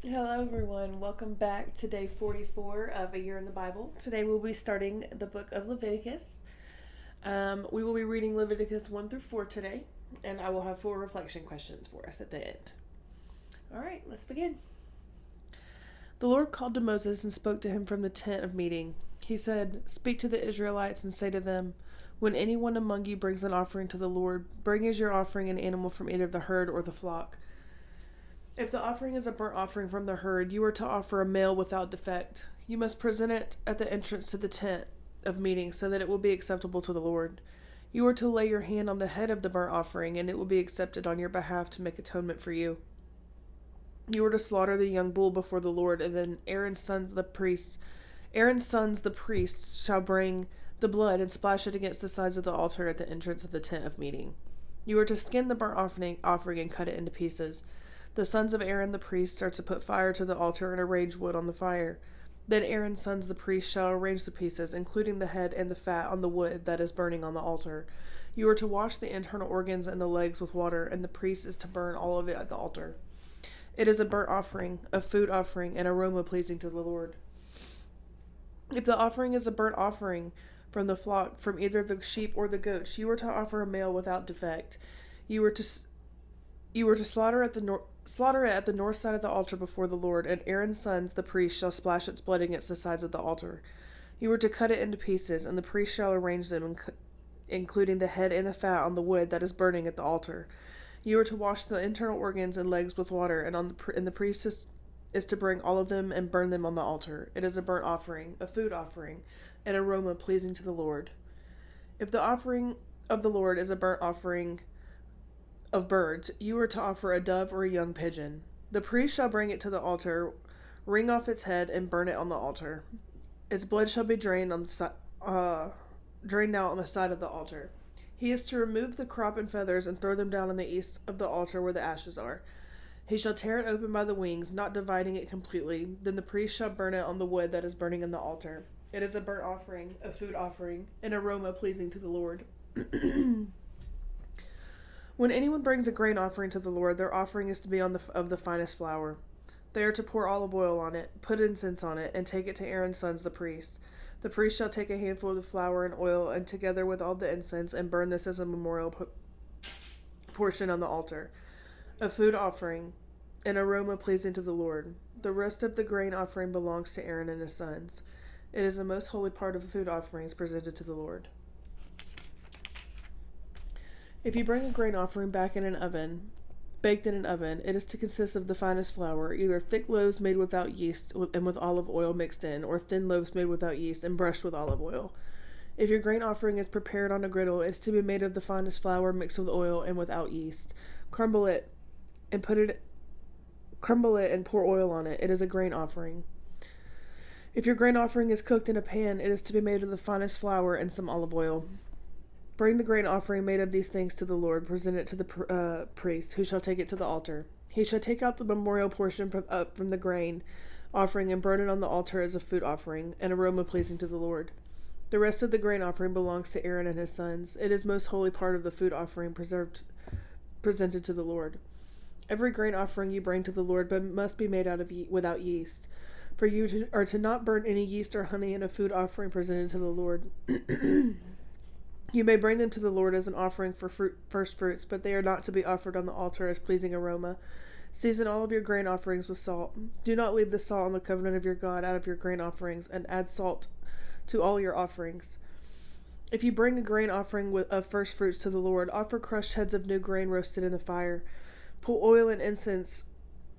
Hello, everyone. Welcome back to day 44 of A Year in the Bible. Today we'll be starting the book of Leviticus. We will be reading Leviticus 1 through 4 today, and I will have 4 reflection questions for us at the end. All right, let's begin. The Lord called to Moses and spoke to him from the tent of meeting. He said, "Speak to the Israelites and say to them, when anyone among you brings an offering to the Lord, bring as your offering an animal from either the herd or the flock. If the offering is a burnt offering from the herd, you are to offer a male without defect. You must present it at the entrance to the tent of meeting so that it will be acceptable to the Lord. You are to lay your hand on the head of the burnt offering, and it will be accepted on your behalf to make atonement for you. You are to slaughter the young bull before the Lord, and then Aaron's sons the priests shall bring the blood and splash it against the sides of the altar at the entrance of the tent of meeting. You are to skin the burnt offering and cut it into pieces. The sons of Aaron the priest are to put fire to the altar and arrange wood on the fire. Then Aaron's sons the priests shall arrange the pieces, including the head and the fat, on the wood that is burning on the altar. You are to wash the internal organs and the legs with water, and the priest is to burn all of it at the altar. It is a burnt offering, a food offering, an aroma pleasing to the Lord. If the offering is a burnt offering from the flock, from either the sheep or the goats, you are to offer a male without defect. You are to slaughter it at the north side of the altar before the Lord, and Aaron's sons, the priests, shall splash its blood against the sides of the altar. You are to cut it into pieces, and the priest shall arrange them, including the head and the fat, on the wood that is burning at the altar. You are to wash the internal organs and legs with water, and the priest is to bring all of them and burn them on the altar. It is a burnt offering, a food offering, an aroma pleasing to the Lord. If the offering of the Lord is a burnt offering of birds, you are to offer a dove or a young pigeon. The priest shall bring it to the altar, wring off its head, and burn it on the altar. Its blood shall be drained out on the side of the altar. He is to remove the crop and feathers and throw them down on the east of the altar where the ashes are. He shall tear it open by the wings, not dividing it completely. Then the priest shall burn it on the wood that is burning in the altar. It is a burnt offering, a food offering, an aroma pleasing to the Lord. When anyone brings a grain offering to the Lord, their offering is to be of the finest flour. They are to pour olive oil on it, put incense on it, and take it to Aaron's sons the priests. The priest shall take a handful of the flour and oil, and together with all the incense, and burn this as a memorial portion on the altar. A food offering, an aroma pleasing to the Lord. The rest of the grain offering belongs to Aaron and his sons. It is the most holy part of the food offerings presented to the Lord. If you bring a grain offering baked in an oven, it is to consist of the finest flour, either thick loaves made without yeast and with olive oil mixed in, or thin loaves made without yeast and brushed with olive oil. If your grain offering is prepared on a griddle, it is to be made of the finest flour mixed with oil and without yeast. Crumble it and pour oil on it. It is a grain offering. If your grain offering is cooked in a pan, it is to be made of the finest flour and some olive oil. Bring the grain offering made of these things to the Lord, present it to the priest, who shall take it to the altar. He shall take out the memorial portion from the grain offering and burn it on the altar as a food offering, an aroma pleasing to the Lord. The rest of the grain offering belongs to Aaron and his sons. It is most holy part of the food offering presented to the Lord. Every grain offering you bring to the Lord must be made without yeast. For you are to not burn any yeast or honey in a food offering presented to the Lord. You may bring them to the Lord as an offering for first fruits, but they are not to be offered on the altar as pleasing aroma. Season all of your grain offerings with salt. Do not leave the salt on the covenant of your God out of your grain offerings, and add salt to all your offerings. If you bring a grain offering of first fruits to the Lord, offer crushed heads of new grain roasted in the fire. Put oil and incense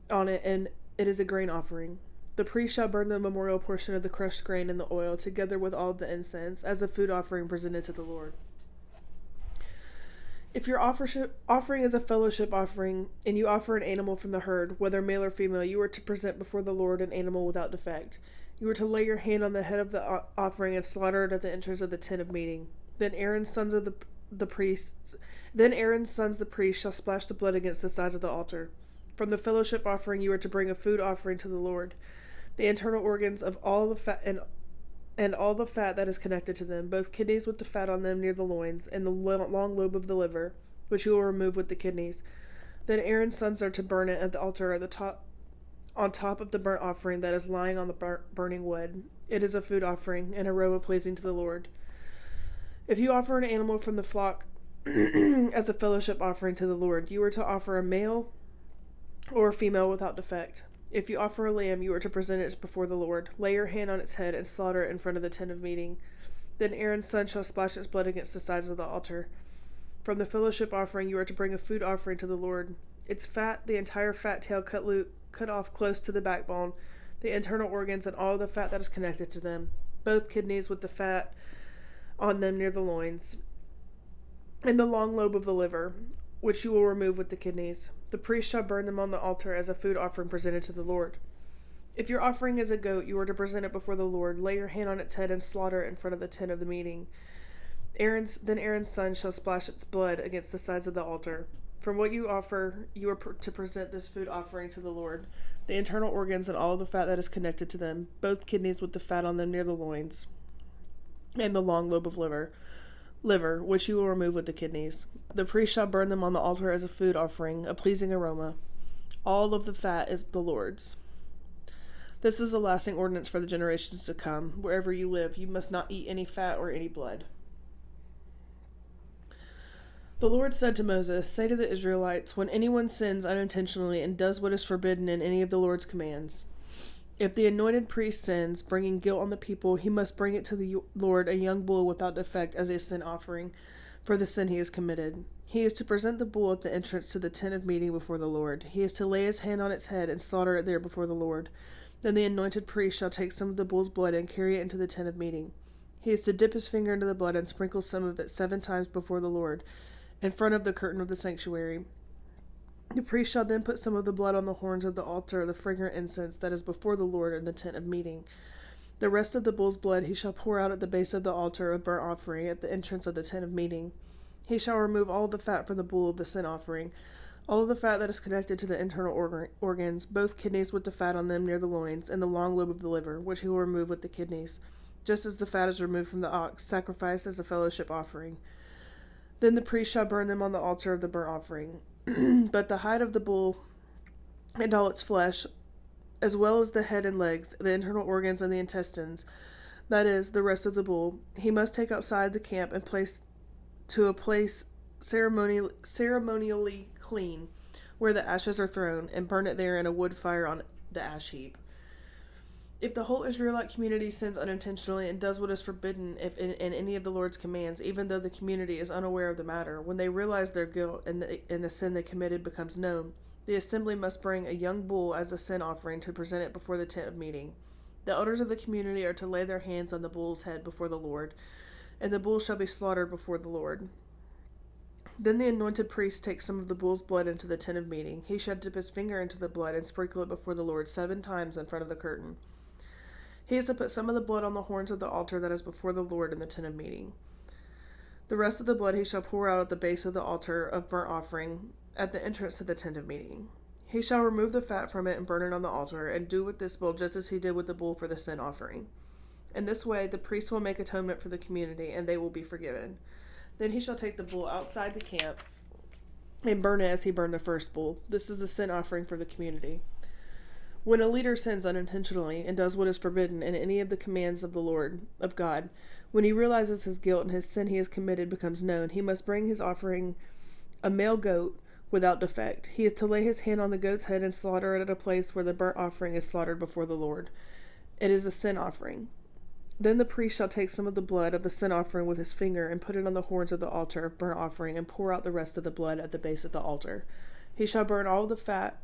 on it, and it is a grain offering. The priest shall burn the memorial portion of the crushed grain in the oil, together with all the incense, as a food offering presented to the Lord. If your offering is a fellowship offering, and you offer an animal from the herd, whether male or female, you are to present before the Lord an animal without defect. You are to lay your hand on the head of the offering and slaughter it at the entrance of the tent of meeting. Then Aaron's sons the priests shall splash the blood against the sides of the altar. From the fellowship offering you are to bring a food offering to the Lord. The internal organs of all the fat and all the fat that is connected to them, both kidneys with the fat on them near the loins, and the long lobe of the liver, which you will remove with the kidneys. Then Aaron's sons are to burn it at the altar on top of the burnt offering that is lying on the burning wood. It is a food offering, an aroma pleasing to the Lord. If you offer an animal from the flock as a fellowship offering to the Lord, you are to offer a male or a female without defect. If you offer a lamb, you are to present it before the Lord. Lay your hand on its head and slaughter it in front of the tent of meeting. Then Aaron's son shall splash its blood against the sides of the altar. From the fellowship offering, you are to bring a food offering to the Lord. Its fat, the entire fat tail cut off close to the backbone, the internal organs, and all the fat that is connected to them, both kidneys with the fat on them near the loins, and the long lobe of the liver, which you will remove with the kidneys. The priest shall burn them on the altar as a food offering presented to the Lord. If your offering is a goat, you are to present it before the Lord. Lay your hand on its head and slaughter it in front of the tent of the meeting. Then Aaron's son shall splash its blood against the sides of the altar. From what you offer, you are to present this food offering to the Lord, the internal organs and all the fat that is connected to them, both kidneys with the fat on them near the loins, and the long lobe of liver, which you will remove with the kidneys. The priest shall burn them on the altar as a food offering, a pleasing aroma. All of the fat is the Lord's. This is a lasting ordinance for the generations to come. Wherever you live, you must not eat any fat or any blood. The Lord said to Moses, "Say to the Israelites, when anyone sins unintentionally and does what is forbidden in any of the Lord's commands, if the anointed priest sins, bringing guilt on the people, he must bring it to the Lord a young bull without defect as a sin offering for the sin he has committed. He is to present the bull at the entrance to the tent of meeting before the Lord. He is to lay his hand on its head and slaughter it there before the Lord. Then the anointed priest shall take some of the bull's blood and carry it into the tent of meeting. He is to dip his finger into the blood and sprinkle some of it 7 times before the Lord, in front of the curtain of the sanctuary. The priest shall then put some of the blood on the horns of the altar of the fragrant incense that is before the Lord in the tent of meeting. The rest of the bull's blood he shall pour out at the base of the altar of burnt offering at the entrance of the tent of meeting. He shall remove all the fat from the bull of the sin offering, all of the fat that is connected to the internal organs, both kidneys with the fat on them near the loins, and the long lobe of the liver, which he will remove with the kidneys, just as the fat is removed from the ox, sacrificed as a fellowship offering. Then the priest shall burn them on the altar of the burnt offering. But the hide of the bull and all its flesh, as well as the head and legs, the internal organs and the intestines, that is, the rest of the bull, he must take outside the camp and place to a place ceremonially clean, where the ashes are thrown, and burn it there in a wood fire on the ash heap. If the whole Israelite community sins unintentionally and does what is forbidden in any of the Lord's commands, even though the community is unaware of the matter, when they realize their guilt and the sin they committed becomes known, the assembly must bring a young bull as a sin offering to present it before the tent of meeting. The elders of the community are to lay their hands on the bull's head before the Lord, and the bull shall be slaughtered before the Lord. Then the anointed priest takes some of the bull's blood into the tent of meeting. He shall dip his finger into the blood and sprinkle it before the Lord 7 times in front of the curtain. He is to put some of the blood on the horns of the altar that is before the Lord in the tent of meeting. The rest of the blood he shall pour out at the base of the altar of burnt offering at the entrance to the tent of meeting. He shall remove the fat from it and burn it on the altar, and do with this bull just as he did with the bull for the sin offering. In this way, the priest will make atonement for the community, and they will be forgiven. Then he shall take the bull outside the camp and burn it as he burned the first bull. This is the sin offering for the community. When a leader sins unintentionally and does what is forbidden in any of the commands of the Lord, of God, when he realizes his guilt and his sin he has committed becomes known, he must bring his offering, a male goat, without defect. He is to lay his hand on the goat's head and slaughter it at a place where the burnt offering is slaughtered before the Lord. It is a sin offering. Then the priest shall take some of the blood of the sin offering with his finger and put it on the horns of the altar of burnt offering and pour out the rest of the blood at the base of the altar. He shall burn all the fat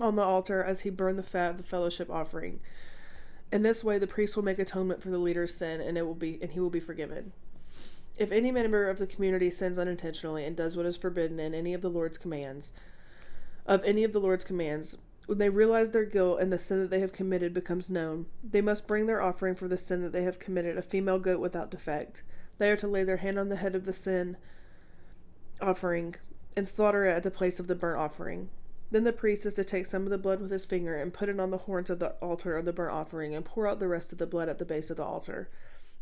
on the altar as he burned the fat of the fellowship offering. In this way the priest will make atonement for the leader's sin, and he will be forgiven. If any member of the community sins unintentionally and does what is forbidden in any of the Lord's commands, when they realize their guilt and the sin that they have committed becomes known, they must bring their offering for the sin that they have committed, a female goat without defect. They are to lay their hand on the head of the sin offering and slaughter it at the place of the burnt offering. Then the priest is to take some of the blood with his finger and put it on the horns of the altar of the burnt offering and pour out the rest of the blood at the base of the altar.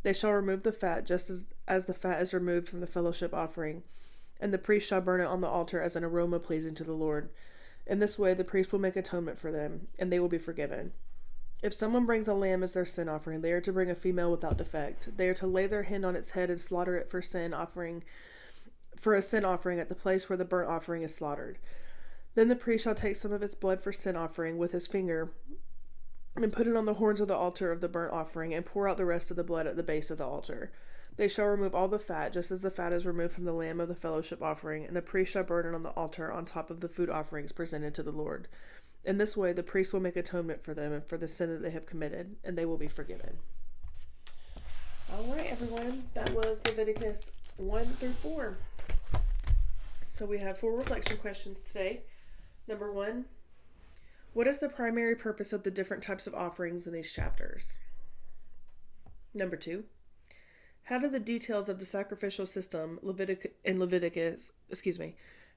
They shall remove the fat just as the fat is removed from the fellowship offering, and the priest shall burn it on the altar as an aroma pleasing to the Lord. In this way, the priest will make atonement for them, and they will be forgiven. If someone brings a lamb as their sin offering, they are to bring a female without defect. They are to lay their hand on its head and slaughter it for a sin offering at the place where the burnt offering is slaughtered. Then the priest shall take some of its blood for sin offering with his finger and put it on the horns of the altar of the burnt offering and pour out the rest of the blood at the base of the altar. They shall remove all the fat, just as the fat is removed from the lamb of the fellowship offering, and the priest shall burn it on the altar on top of the food offerings presented to the Lord. In this way, the priest will make atonement for them and for the sin that they have committed, and they will be forgiven. All right, everyone. That was Leviticus 1 through 4. So we have 4 reflection questions today. Number 1, what is the primary purpose of the different types of offerings in these chapters? Number 2, how do the details of the sacrificial system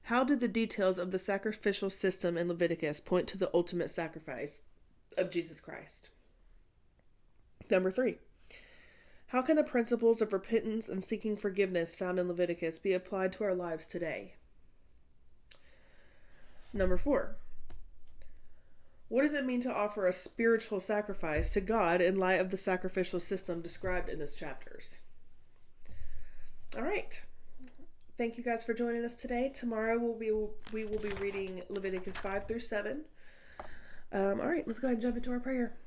how do the details of the sacrificial system in Leviticus point to the ultimate sacrifice of Jesus Christ? Number 3, how can the principles of repentance and seeking forgiveness found in Leviticus be applied to our lives today? Number 4, what does it mean to offer a spiritual sacrifice to God in light of the sacrificial system described in these chapters? All right. Thank you guys for joining us today. Tomorrow we will be reading Leviticus 5 through 7. All right, let's go ahead and jump into our prayer.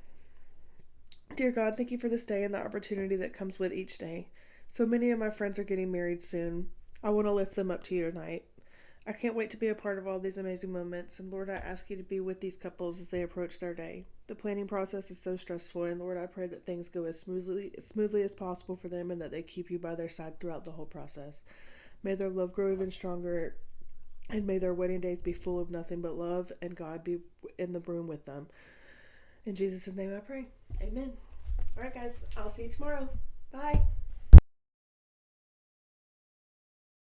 Dear God, thank you for this day and the opportunity that comes with each day. So many of my friends are getting married soon. I want to lift them up to you tonight. I can't wait to be a part of all these amazing moments, and Lord, I ask you to be with these couples as they approach their day. The planning process is so stressful, and Lord, I pray that things go as smoothly as possible for them and that they keep you by their side throughout the whole process. May their love grow even stronger, and may their wedding days be full of nothing but love and God be in the room with them. In Jesus' name I pray. Amen. All right, guys. I'll see you tomorrow. Bye.